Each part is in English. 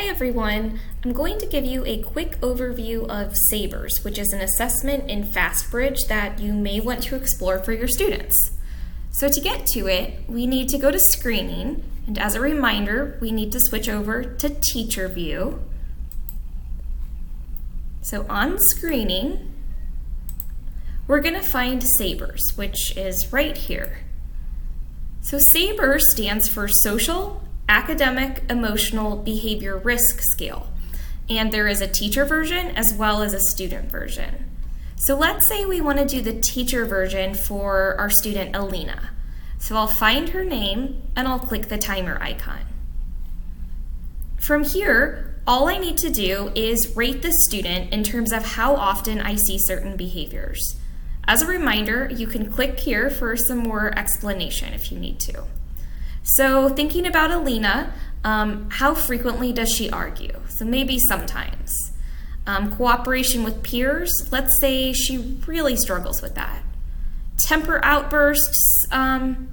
everyone, I'm going to give you a quick overview of Saebrs, which is an assessment in FastBridge that you may want to explore for your students. So to get to it, we need to go to Screening, and as a reminder, we need to switch over to Teacher View. So on Screening, we're going to find Saebrs, which is right here. So Saebrs stands for Social, Academic, Emotional, Behavior Risk Scale. And there is a teacher version as well as a student version. So let's say we want to do the teacher version for our student Alina. So I'll find her name and I'll click the timer icon. From here, all I need to do is rate the student in terms of how often I see certain behaviors. As a reminder, you can click here for some more explanation if you need to. So thinking about Alina, how frequently does she argue? So maybe sometimes. Cooperation with peers, let's say she really struggles with that. Temper outbursts,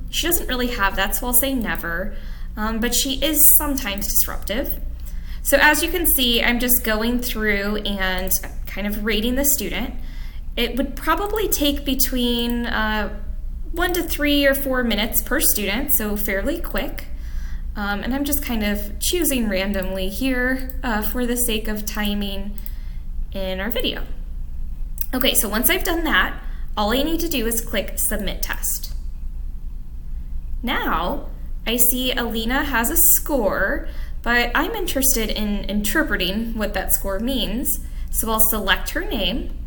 she doesn't really have that, so I'll say never, but she is sometimes disruptive. So as you can see, I'm just going through and kind of rating the student. It would probably take between 1 to 3 or 4 minutes per student, so fairly quick. And I'm just kind of choosing randomly here for the sake of timing in our video. Okay, so once I've done that, all I need to do is click Submit Test. Now, I see Alina has a score, but I'm interested in interpreting what that score means, so I'll select her name,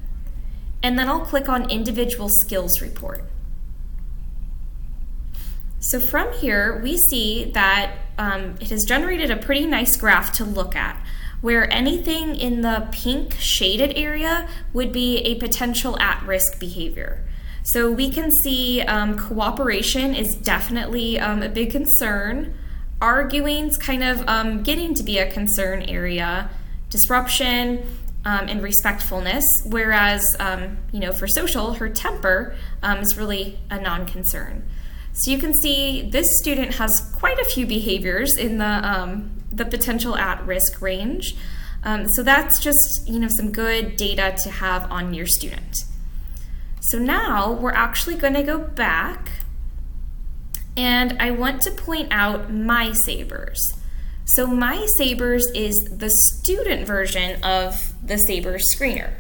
and then I'll click on Individual Skills Report. So from here, we see that it has generated a pretty nice graph to look at, where anything in the pink shaded area would be a potential at-risk behavior. So we can see cooperation is definitely a big concern. Arguing's kind of getting to be a concern area. Disruption and respectfulness, whereas for social, her temper is really a non-concern. So you can see this student has quite a few behaviors in the potential at-risk range. So that's just some good data to have on your student. So now we're actually going to go back, and I want to point out my Saebrs. So my Saebrs is the student version of the Saebrs screener.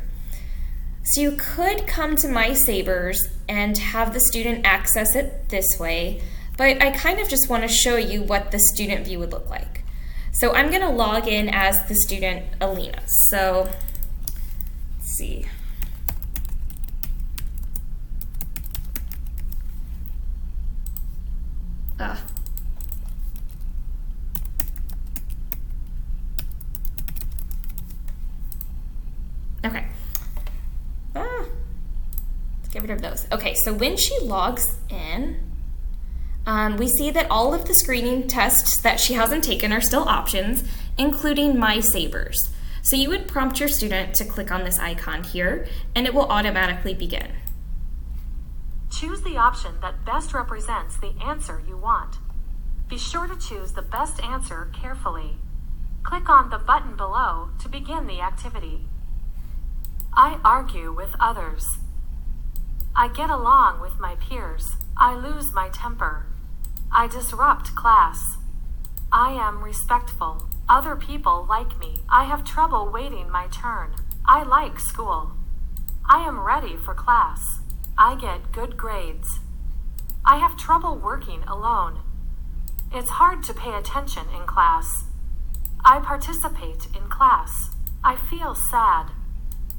So you could come to my Saebrs and have the student access it this way, but I kind of just want to show you what the student view would look like. So I'm going to log in as the student Alina. So let's see. Okay. Let's get rid of those. Okay, so when she logs in, we see that all of the screening tests that she hasn't taken are still options, including my Saebrs. So you would prompt your student to click on this icon here, and it will automatically begin. Choose the option that best represents the answer you want. Be sure to choose the best answer carefully. Click on the button below to begin the activity. I argue with others. I get along with my peers. I lose my temper. I disrupt class. I am respectful. Other people like me. I have trouble waiting my turn. I like school. I am ready for class. I get good grades. I have trouble working alone. It's hard to pay attention in class. I participate in class. I feel sad.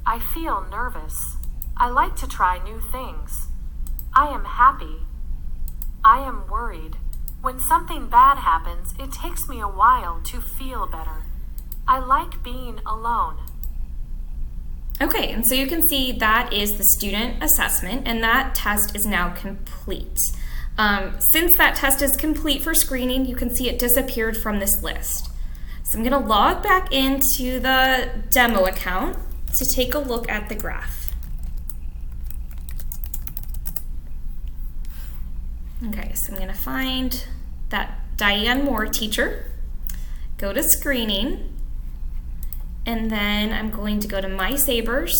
I feel nervous. I like to try new things. I am happy. I am worried. When something bad happens, it takes me a while to feel better. I like being alone. Okay, and so you can see that is the student assessment, and that test is now complete. Since that test is complete for screening, you can see it disappeared from this list. So I'm going to log back into the demo account to take a look at the graph. Okay, so I'm going to find that Diane Moore teacher, go to Screening, And then I'm going to go to My Saebrs,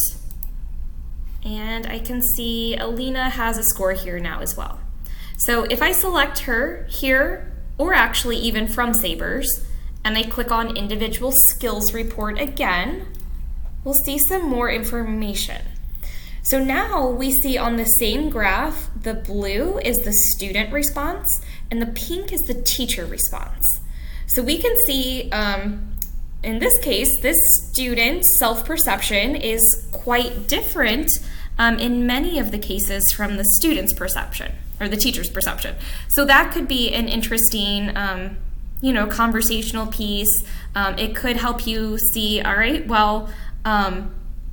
and I can see Alina has a score here now as well. So if I select her here, or actually even from Saebrs, and I click on Individual Skills Report again, we'll see some more information. So now we see on the same graph, the blue is the student response, and the pink is the teacher response. So we can see, in this case, this student's self-perception is quite different in many of the cases from the student's perception, or the teacher's perception. So that could be an interesting conversational piece. It could help you see, all right, well,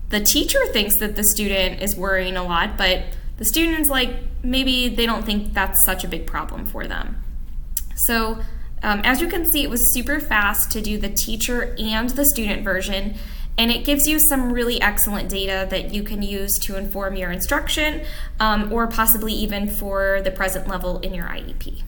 the teacher thinks that the student is worrying a lot, but the student's like, maybe they don't think that's such a big problem for them. So as you can see, it was super fast to do the teacher and the student version, and it gives you some really excellent data that you can use to inform your instruction or possibly even for the present level in your IEP.